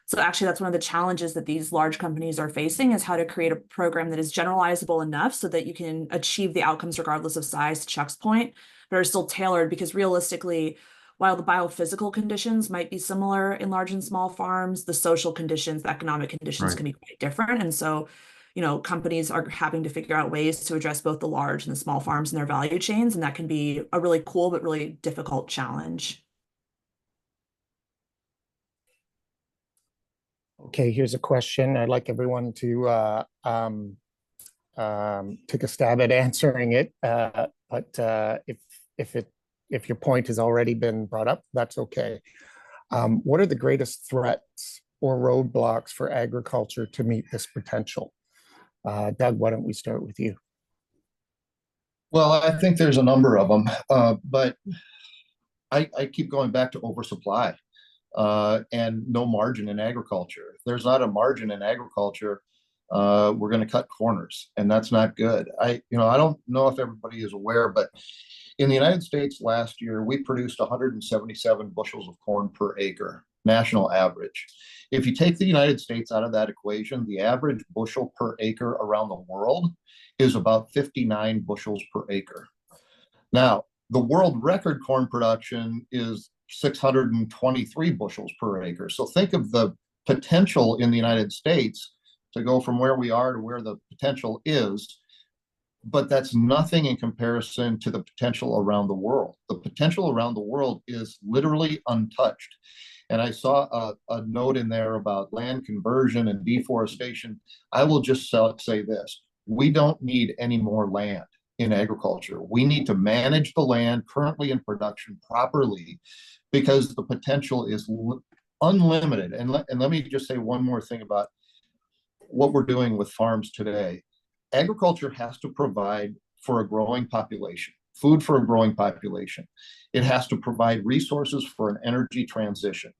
So actually, that's one of the challenges that these large companies are facing, is how to create a program that is generalizable enough so that you can achieve the outcomes regardless of size, to Chuck's point, but are still tailored, because realistically, while the biophysical conditions might be similar in large and small farms, the social conditions, the economic conditions can be quite different. And so, companies are having to figure out ways to address both the large and the small farms in their value chains. And that can be a really cool, but really difficult challenge. Okay, here's a question. I'd like everyone to take a stab at answering it. But if your point has already been brought up, that's okay. What are the greatest threats or roadblocks for agriculture to meet this potential? Doug, why don't we start with you? Well, I think there's a number of them, but I keep going back to oversupply and no margin in agriculture. If there's not a margin in agriculture, we're going to cut corners, and that's not good. I don't know if everybody is aware, but in the United States last year, we produced 177 bushels of corn per acre, national average. If you take the United States out of that equation, the average bushel per acre around the world is about 59 bushels per acre. Now, the world record corn production is 623 bushels per acre. So think of the potential in the United States to go from where we are to where the potential is, but that's nothing in comparison to the potential around the world. The potential around the world is literally untouched. And I saw a note in there about land conversion and deforestation. I will just say this: we don't need any more land in agriculture. We need to manage the land currently in production properly, because the potential is unlimited. And let me just say one more thing about what we're doing with farms today. Agriculture has to provide for a growing population, food for a growing population. It has to provide resources for an energy transition.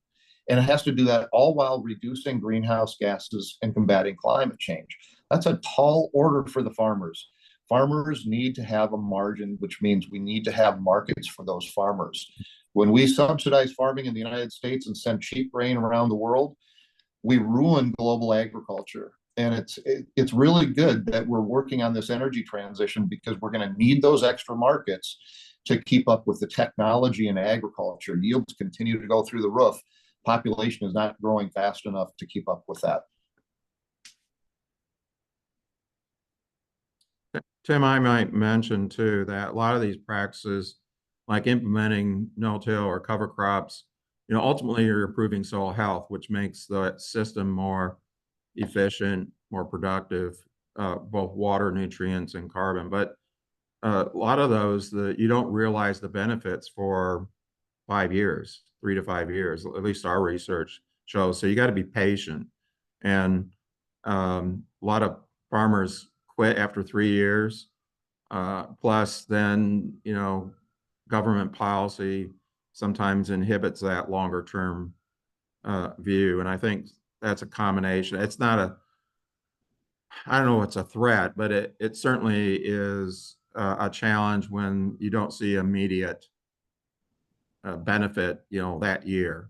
And it has to do that all while reducing greenhouse gases and combating climate change. That's a tall order for the farmers. Farmers need to have a margin, which means we need to have markets for those farmers. When we subsidize farming in the United States and send cheap grain around the world, we ruin global agriculture. And it's really good that we're working on this energy transition, because we're going to need those extra markets to keep up with the technology in agriculture. Yields continue to go through the roof. Population is not growing fast enough to keep up with that. Tim, I might mention too that a lot of these practices, like implementing no-till or cover crops, ultimately you're improving soil health, which makes the system more efficient, more productive, both water, nutrients, and carbon. But a lot of those, you don't realize the benefits for 5 years, 3 to 5 years, at least our research shows. So you got to be patient. And a lot of farmers quit after 3 years. Plus then, government policy sometimes inhibits that longer term view. And I think that's a combination. It's not I don't know, it's a threat, but it certainly is a challenge when you don't see immediate benefit, that year.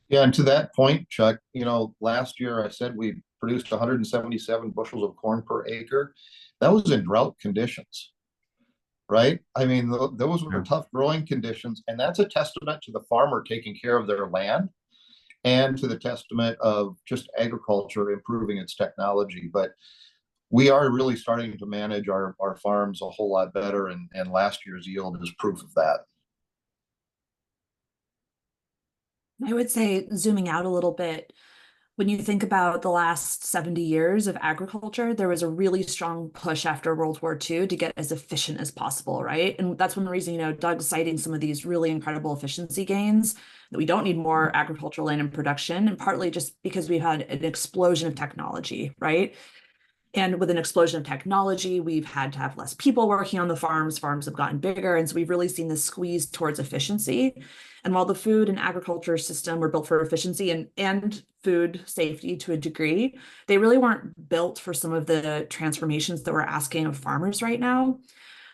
Yeah, and to that point, Chuck, last year I said we produced 177 bushels of corn per acre. That was in drought conditions, right? I mean, those were tough growing conditions, and that's a testament to the farmer taking care of their land, and to the testament of just agriculture improving its technology. But we are really starting to manage our farms a whole lot better, and last year's yield is proof of that. I would say, zooming out a little bit, when you think about the last 70 years of agriculture, there was a really strong push after World War II to get as efficient as possible, right? And that's one reason, Doug's citing some of these really incredible efficiency gains, that we don't need more agricultural land in production, and partly just because we've had an explosion of technology, right? And with an explosion of technology, we've had to have less people working on the farms. Farms have gotten bigger. And so we've really seen this squeeze towards efficiency. And while the food and agriculture system were built for efficiency and food safety to a degree, they really weren't built for some of the transformations that we're asking of farmers right now.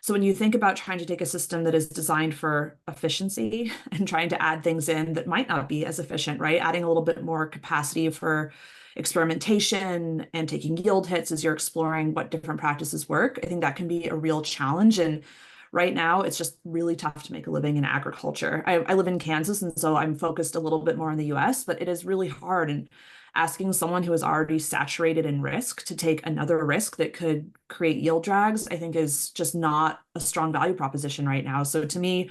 So when you think about trying to take a system that is designed for efficiency and trying to add things in that might not be as efficient, right? Adding a little bit more capacity for experimentation and taking yield hits as you're exploring what different practices work, I think that can be a real challenge. And right now, it's just really tough to make a living in agriculture. I live in Kansas, and so I'm focused a little bit more in the US, but it is really hard. And asking someone who is already saturated in risk to take another risk that could create yield drags, I think is just not a strong value proposition right now. So to me,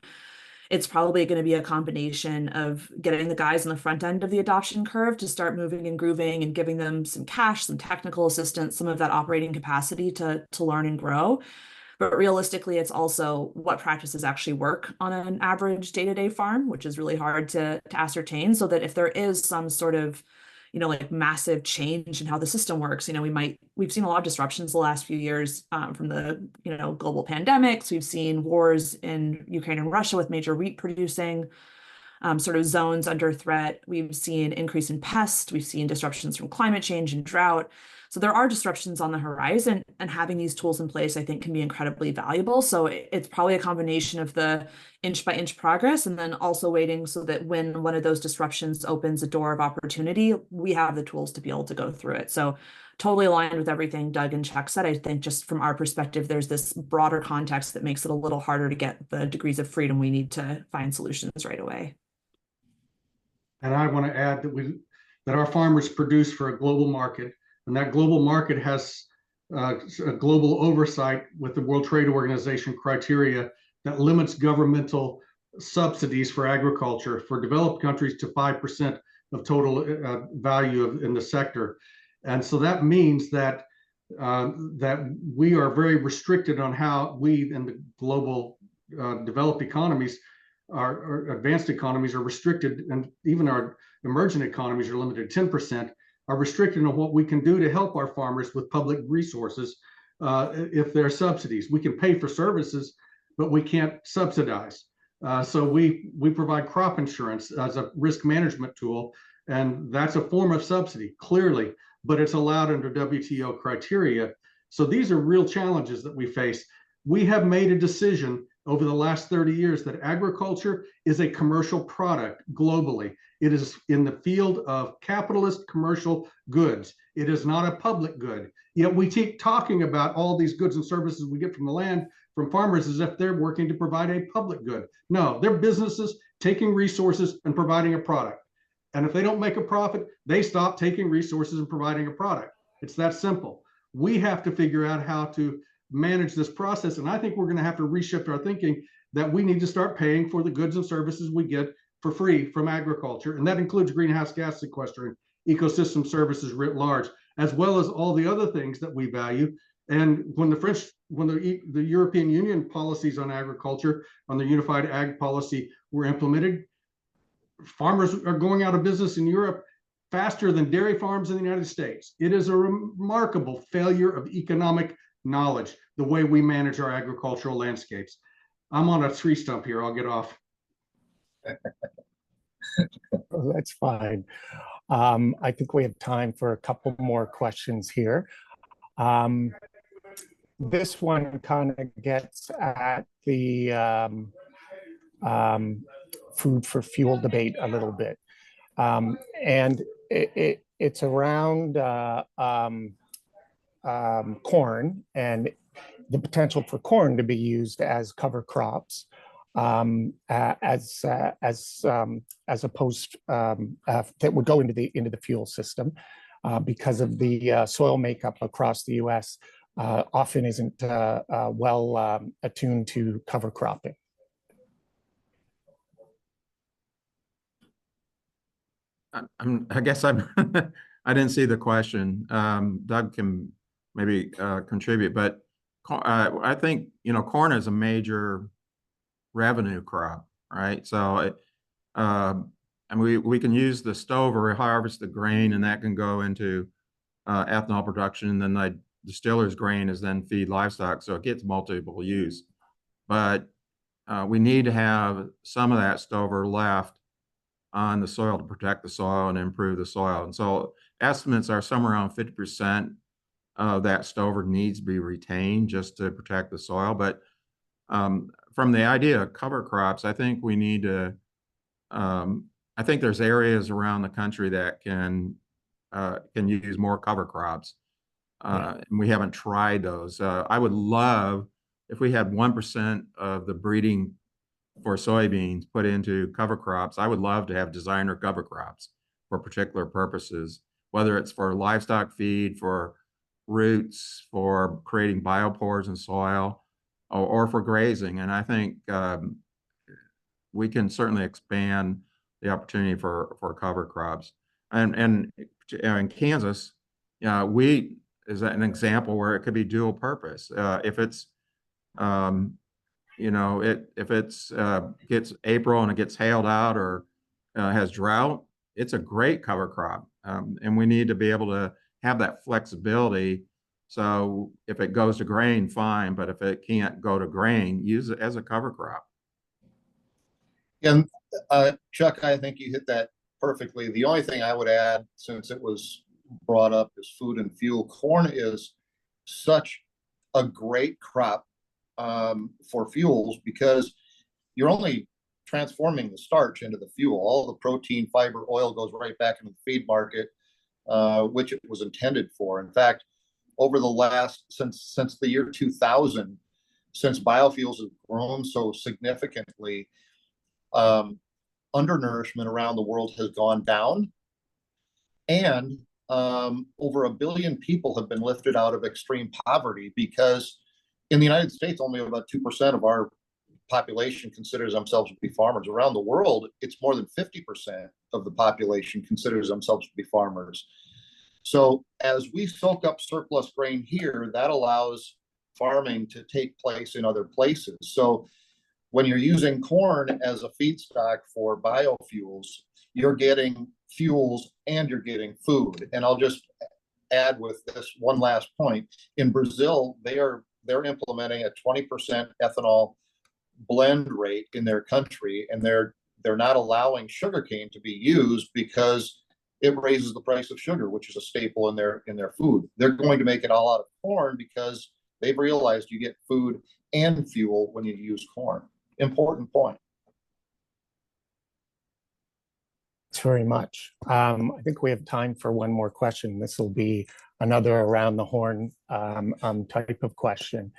it's probably going to be a combination of getting the guys on the front end of the adoption curve to start moving and grooving and giving them some cash, some technical assistance, some of that operating capacity to learn and grow. But realistically, it's also what practices actually work on an average day-to-day farm, which is really hard to ascertain, so that if there is some sort of like massive change in how the system works. We've seen a lot of disruptions the last few years from the, global pandemics. We've seen wars in Ukraine and Russia with major wheat producing sort of zones under threat. We've seen increase in pests. We've seen disruptions from climate change and drought. So there are disruptions on the horizon, and having these tools in place, I think, can be incredibly valuable. So it's probably a combination of the inch by inch progress, and then also waiting so that when one of those disruptions opens a door of opportunity, we have the tools to be able to go through it. So totally aligned with everything Doug and Chuck said. I think just from our perspective, there's this broader context that makes it a little harder to get the degrees of freedom we need to find solutions right away. And I want to add that our farmers produce for a global market, and that global market has a global oversight with the World Trade Organization criteria that limits governmental subsidies for agriculture for developed countries to 5% of total value in the sector. And so that means that we are very restricted on how we in the global developed economies, our advanced economies are restricted, and even our emerging economies are limited to 10%, are restricted on what we can do to help our farmers with public resources if there are subsidies. We can pay for services, but we can't subsidize. So we provide crop insurance as a risk management tool, and that's a form of subsidy, clearly, but it's allowed under WTO criteria. So these are real challenges that we face. We have made a decision over the last 30 years that agriculture is a commercial product globally. It is in the field of capitalist commercial goods. It is not a public good. Yet we keep talking about all these goods and services we get from the land, from farmers, as if they're working to provide a public good. No, they're businesses taking resources and providing a product. And if they don't make a profit, they stop taking resources and providing a product. It's that simple. We have to figure out how to manage this process. And I think we're going to have to reshift our thinking that we need to start paying for the goods and services we get for free from agriculture. And that includes greenhouse gas sequestering, ecosystem services writ large, as well as all the other things that we value. And when the European Union policies on agriculture, on the unified ag policy were implemented, farmers are going out of business in Europe faster than dairy farms in the United States. It is a remarkable failure of economic knowledge, the way we manage our agricultural landscapes. I'm on a tree stump here. I'll get off. Oh, that's fine. I think we have time for a couple more questions here. This one kind of gets at the food for fuel debate a little bit. And it's around corn and the potential for corn to be used as cover crops, as opposed that would go into the fuel system because of the soil makeup across the U.S. Often isn't well attuned to cover cropping. I guess I didn't see the question. Doug can maybe contribute, but I think corn is a major revenue crop, right? So and we can use the stove or harvest the grain, and that can go into ethanol production, and then the distiller's grain is then feed livestock, so it gets multiple use. But we need to have some of that stover left on the soil to protect the soil and improve the soil. And so estimates are somewhere around 50% of that stover needs to be retained just to protect the soil. But from the idea of cover crops, I think we need to, I think there's areas around the country that can use more cover crops. And we haven't tried those. I would love if we had 1% of the breeding for soybeans put into cover crops. I would love to have designer cover crops for particular purposes, whether it's for livestock feed, for roots, for creating biopores in soil, or for grazing. And I think we can certainly expand the opportunity for cover crops. And in Kansas, wheat is an example where it could be dual purpose. If it's if it's gets April and it gets hailed out or has drought, it's a great cover crop. And we need to be able to have that flexibility. So if it goes to grain, fine, but if it can't go to grain, use it as a cover crop. And Chuck, I think you hit that perfectly. The only thing I would add, since it was brought up, is food and fuel. Corn is such a great crop for fuels because you're only transforming the starch into the fuel. All the protein, fiber, oil goes right back into the feed market, which it was intended for. In fact, over the last, since the year 2000, since biofuels have grown so significantly, undernourishment around the world has gone down, and over 1 billion people have been lifted out of extreme poverty, because in the United States, only about 2% of our population considers themselves to be farmers. Around the world, it's more than 50% of the population considers themselves to be farmers. So as we soak up surplus grain here, that allows farming to take place in other places. So when you're using corn as a feedstock for biofuels, you're getting fuels and you're getting food. And I'll just add with this one last point. In Brazil, they're implementing a 20% ethanol blend rate in their country, and they're not allowing sugarcane to be used because it raises the price of sugar, which is a staple in their food. They're going to make it all out of corn because they've realized you get food and fuel when you use corn. Important point. Thanks very much. I think we have time for one more question. This will be another around the horn type of question.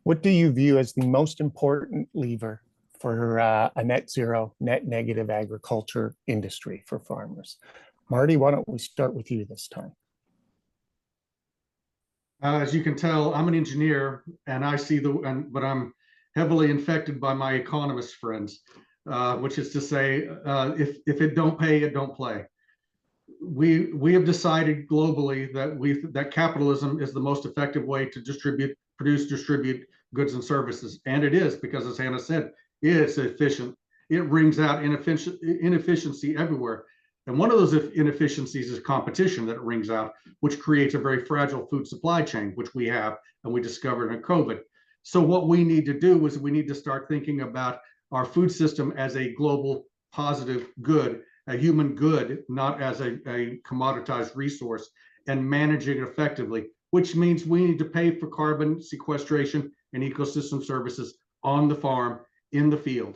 What do you view as the most important lever for a net zero, net negative agriculture industry for farmers? Marty, why don't we start with you this time? As you can tell, I'm an engineer, and I see but I'm heavily infected by my economist friends, which is to say, if it don't pay, it don't play. We have decided globally that capitalism is the most effective way to distribute goods and services, and it is, because, as Hannah said, it's efficient. It brings out inefficiency everywhere. And one of those inefficiencies is competition that it rings out, which creates a very fragile food supply chain, which we have and we discovered in COVID. So what we need to do is we need to start thinking about our food system as a global positive good, a human good, not as a commoditized resource, and managing it effectively, which means we need to pay for carbon sequestration and ecosystem services on the farm, in the field.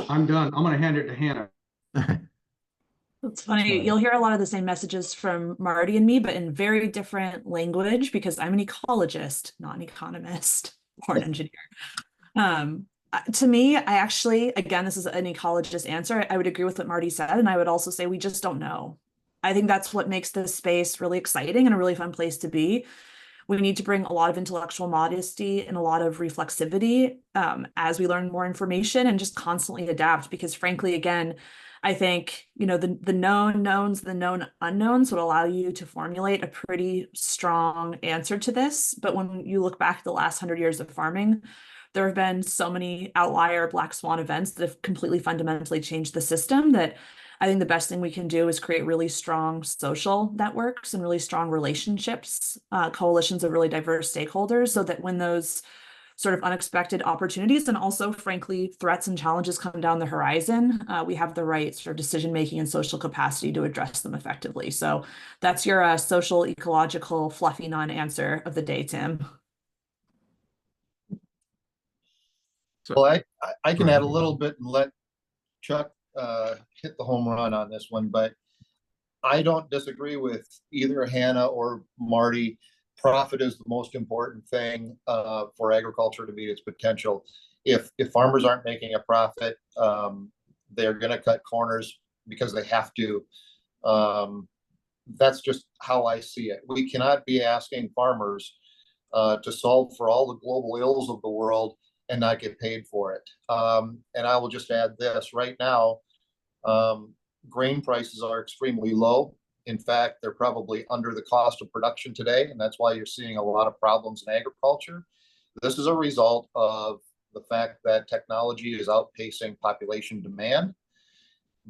I'm done. I'm going to hand it to Hannah. It's funny, you'll hear a lot of the same messages from Marty and me, but in very different language, because I'm an ecologist, not an economist or an engineer. To me, I actually, again, this is an ecologist answer. I would agree with what Marty said, and I would also say we just don't know. I think that's what makes this space really exciting and a really fun place to be. We need to bring a lot of intellectual modesty and a lot of reflexivity as we learn more information, and just constantly adapt, because frankly, again, I think, you know, the known knowns, the known unknowns would allow you to formulate a pretty strong answer to this. But when you look back the last 100 years of farming, there have been so many outlier black swan events that have completely fundamentally changed the system, that I think the best thing we can do is create really strong social networks and really strong relationships, coalitions of really diverse stakeholders, so that when those sort of unexpected opportunities and also, frankly, threats and challenges come down the horizon, we have the right sort of decision-making and social capacity to address them effectively. So that's your social, ecological, fluffy non-answer of the day, Tim. Well, I can add a little bit and let Chuck hit the home run on this one, but I don't disagree with either Hannah or Marty. Profit is the most important thing for agriculture to meet its potential. If farmers aren't making a profit, they're going to cut corners because they have to. That's just how I see it. We cannot be asking farmers to solve for all the global ills of the world and not get paid for it. And I will just add this: right now, grain prices are extremely low. In fact, they're probably under the cost of production today, and that's why you're seeing a lot of problems in agriculture. This is a result of the fact that technology is outpacing population demand.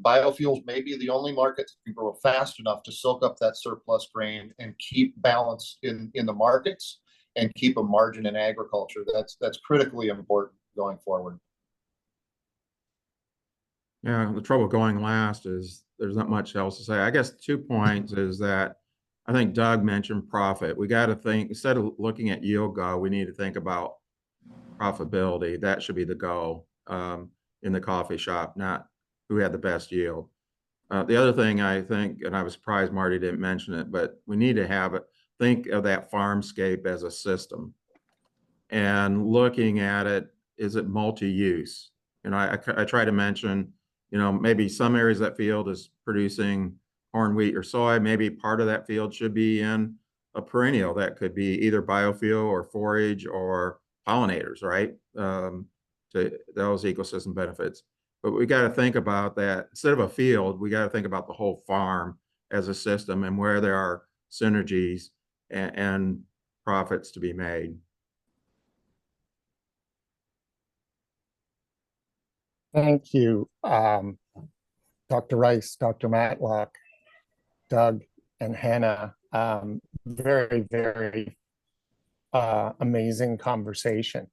Biofuels may be the only market that can grow fast enough to soak up that surplus grain and keep balance in the markets and keep a margin in agriculture. That's critically important going forward. Yeah, the trouble going last is there's not much else to say. I guess 2 points is that I think Doug mentioned profit. We got to think, instead of looking at yield goal, we need to think about profitability. That should be the goal in the coffee shop, not who had the best yield. The other thing I think, and I was surprised Marty didn't mention it, but we need to think of that farmscape as a system and looking at it, is it multi-use? You know, I try to mention, you know, maybe some areas of that field is producing corn, wheat, or soy. Maybe part of that field should be in a perennial that could be either biofuel or forage or pollinators, right? To those ecosystem benefits. But we got to think about that. Instead of a field, we got to think about the whole farm as a system and where there are synergies and profits to be made. Thank you, Dr. Rice, Dr. Matlock, Doug, and Hannah. Very, very amazing conversation.